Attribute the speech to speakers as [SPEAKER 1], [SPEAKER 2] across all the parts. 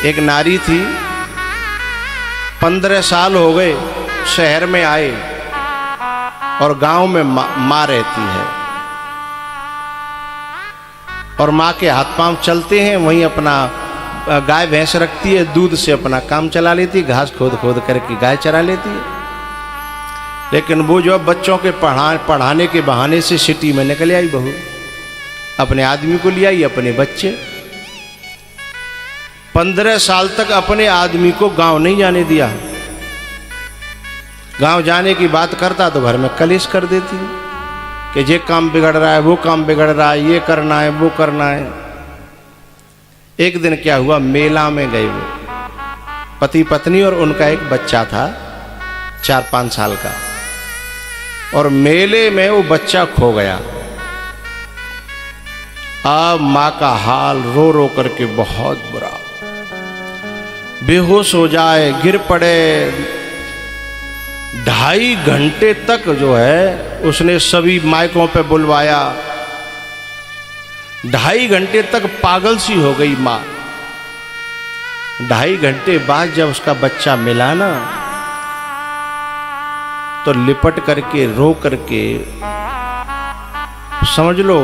[SPEAKER 1] एक नारी थी, 15 साल हो गए शहर में आए और गांव में माँ रहती है और माँ के हाथ पांव चलते हैं, वहीं अपना गाय भैंस रखती है, दूध से अपना काम चला लेती है, घास खोद खोद करके गाय चरा लेती है। लेकिन वो जो बच्चों के पढ़ाने के बहाने से सिटी में निकल आई बहू, अपने आदमी को ले आई, अपने बच्चे। 15 साल तक अपने आदमी को गांव नहीं जाने दिया। गांव जाने की बात करता तो घर में कलेश कर देती कि ये काम बिगड़ रहा है, वो काम बिगड़ रहा है, ये करना है, वो करना है। एक दिन क्या हुआ, मेला में गए वो पति पत्नी और उनका एक बच्चा था 4-5 साल का, और मेले में वो बच्चा खो गया। अब माँ का हाल रो रो करके बहुत बुरा, बेहोश हो जाए, गिर पड़े। 2.5 घंटे तक जो है उसने सभी मायकों पे बुलवाया। 2.5 घंटे तक पागल सी हो गई माँ। 2.5 घंटे बाद जब उसका बच्चा मिला ना, तो लिपट करके रो करके, समझ लो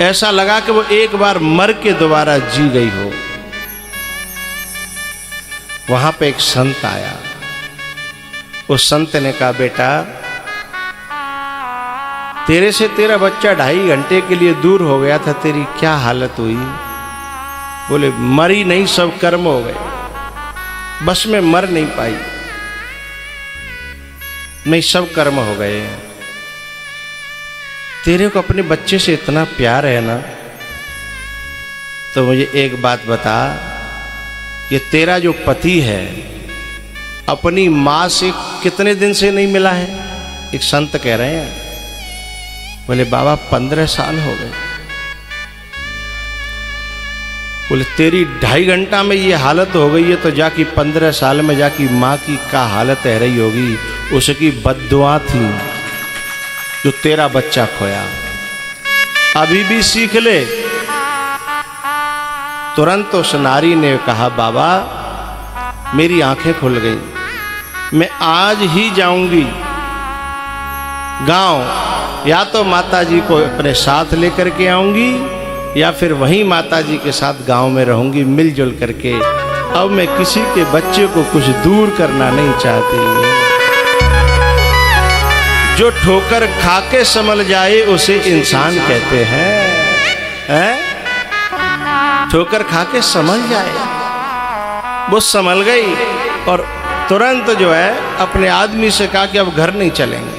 [SPEAKER 1] ऐसा लगा कि वो एक बार मर के दोबारा जी गई हो। वहां पे एक संत आया। उस संत ने कहा, बेटा तेरे से तेरा बच्चा 2.5 घंटे के लिए दूर हो गया था, तेरी क्या हालत हुई? बोले, मरी नहीं, सब कर्म हो गए, बस में मर नहीं पाई, नहीं सब कर्म हो गए। तेरे को अपने बच्चे से इतना प्यार है ना, तो मुझे एक बात बता, ये तेरा जो पति है अपनी माँ से कितने दिन से नहीं मिला है? एक संत कह रहे हैं। बोले, बाबा 15 साल हो गए। बोले, तेरी 2.5 घंटा में ये हालत हो गई है, तो जाके 15 साल में जाके माँ की क्या हालत रह रही होगी। उसकी बद्दुआ थी जो तेरा बच्चा खोया। अभी भी सीख ले। तुरंत उस नारी ने कहा, बाबा मेरी आंखें खुल गई, मैं आज ही जाऊंगी गांव, या तो माताजी को अपने साथ लेकर के आऊंगी या फिर वहीं माताजी के साथ गांव में रहूंगी मिलजुल करके। अब मैं किसी के बच्चे को कुछ दूर करना नहीं चाहती। जो ठोकर खा के संभल जाए उसे इंसान कहते हैं? ठोकर खा के संभल जाए, वो संभल गई और तुरंत जो है अपने आदमी से कहा कि अब घर नहीं चलेंगे।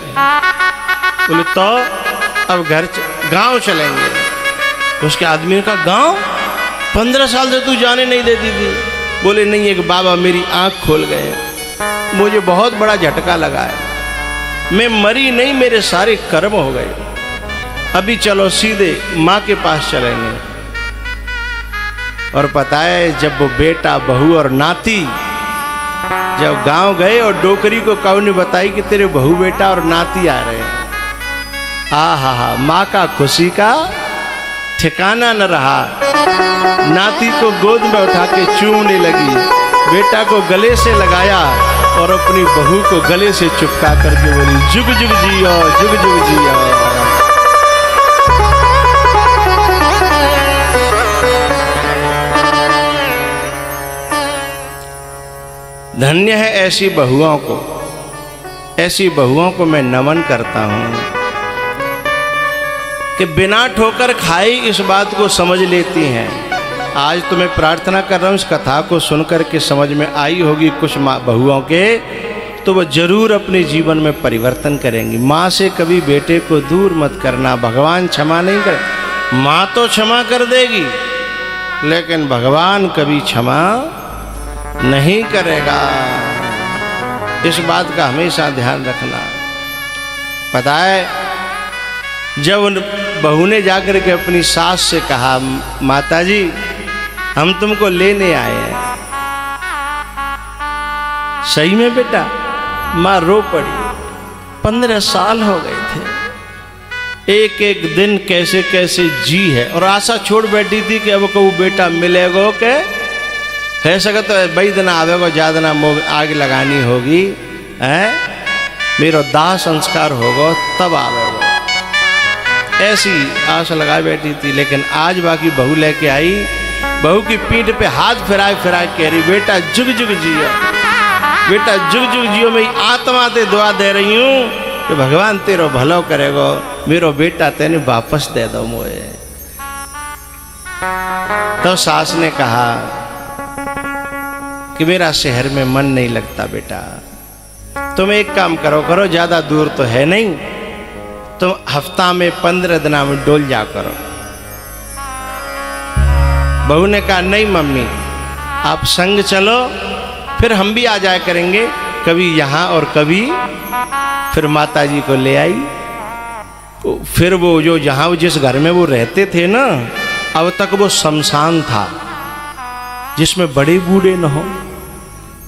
[SPEAKER 1] बोले, तो अब गांव चलेंगे। उसके आदमी ने कहा, गांव? 15 साल से तू जाने नहीं देती थी। बोले, नहीं, एक बाबा मेरी आंख खोल गए, मुझे बहुत बड़ा झटका लगा है, मैं मरी नहीं, मेरे सारे कर्म हो गए। अभी चलो सीधे माँ के पास चलेंगे। और पता है, जब वो बेटा बहू और नाती जब गांव गए और डोकरी को कौ ने बताई कि तेरे बहू बेटा और नाती आ रहे हैं, हा, माँ का खुशी का ठिकाना न रहा। नाती को गोद में उठा के चूमने लगी, बेटा को गले से लगाया और अपनी बहू को गले से चिपका करके बोली, जुग जुग जियो, जुग जुग जियो। धन्य है ऐसी बहुओं को, ऐसी बहुओं को मैं नमन करता हूं कि बिना ठोकर खाए इस बात को समझ लेती हैं। आज तो मैं प्रार्थना कर रहा हूं, इस कथा को सुनकर के समझ में आई होगी कुछ बहुओं के, तो वो जरूर अपने जीवन में परिवर्तन करेंगी। माँ से कभी बेटे को दूर मत करना, भगवान क्षमा नहीं करे। माँ तो क्षमा कर देगी, लेकिन भगवान कभी क्षमा नहीं करेगा। इस बात का हमेशा ध्यान रखना। पता है, जब उन बहू ने जाकर के अपनी सास से कहा, माताजी हम तुमको लेने आए हैं। सही में बेटा? माँ रो पड़ी। 15 साल हो गए थे, एक एक दिन कैसे कैसे जी है, और आशा छोड़ बैठी थी कि अब को बेटा मिलेगा के है सके तो बई दिन आवेगो ज्यादा ना आग लगानी होगी है, मेरो दाह संस्कार होगा तब आवेगो। ऐसी आशा लगाए बैठी थी, लेकिन आज बाकी बहू लेके आई, बहू की पीठ पे हाथ फिराए फिराए कह रही बेटा जुग जुग जियो, बेटा जुग जुग जियो, मैं आत्मा ते दुआ दे रही हूँ कि भगवान तेरो भलो करेगो, मेरो बेटा तेने वापस दे दो मुझे। तो सास ने कहा कि मेरा शहर में मन नहीं लगता बेटा, तुम एक काम करो, ज्यादा दूर तो है नहीं, तुम हफ्ता में 15 दिन में डोल जा करो। बहू ने कहा नहीं मम्मी आप संग चलो, फिर हम भी आ जाया करेंगे, कभी यहाँ और कभी। फिर माता जी को ले आई। फिर वो जो जहाँ जिस घर में वो रहते थे ना, अब तक वो शमशान था, जिसमें बड़े बूढ़े न हो,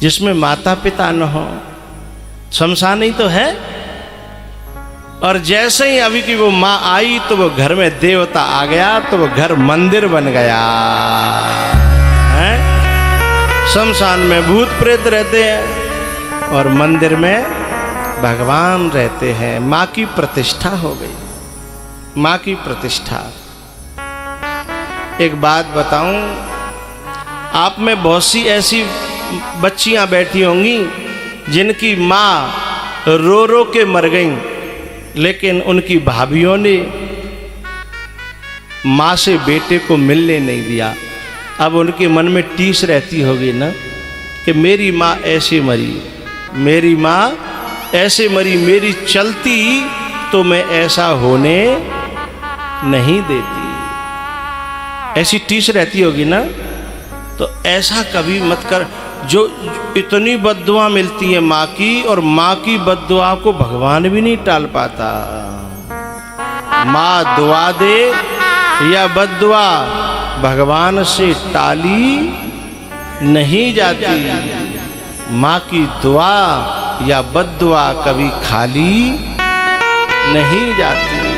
[SPEAKER 1] जिसमें माता पिता न हो, शमशान ही तो है। और जैसे ही अभी की वो माँ आई तो वो घर में देवता आ गया, तो वो घर मंदिर बन गया है। शमशान में भूत प्रेत रहते हैं और मंदिर में भगवान रहते हैं। माँ की प्रतिष्ठा हो गई, माँ की प्रतिष्ठा। एक बात बताऊं, आप में बहुत सी ऐसी बच्चियां बैठी होंगी जिनकी माँ रो रो के मर गईं, लेकिन उनकी भाभियों ने माँ से बेटे को मिलने नहीं दिया। अब उनके मन में टीस रहती होगी ना कि मेरी माँ ऐसे मरी, मेरी माँ ऐसे मरी, मेरी चलती तो मैं ऐसा होने नहीं देती। ऐसी टीस रहती होगी ना। तो ऐसा कभी मत कर। जो इतनी बद्दुआ मिलती है माँ की, और माँ की बद्दुआ को भगवान भी नहीं टाल पाता। माँ दुआ दे या बद्दुआ भगवान से टाली नहीं जाती। माँ की दुआ या बद्दुआ कभी खाली नहीं जाती।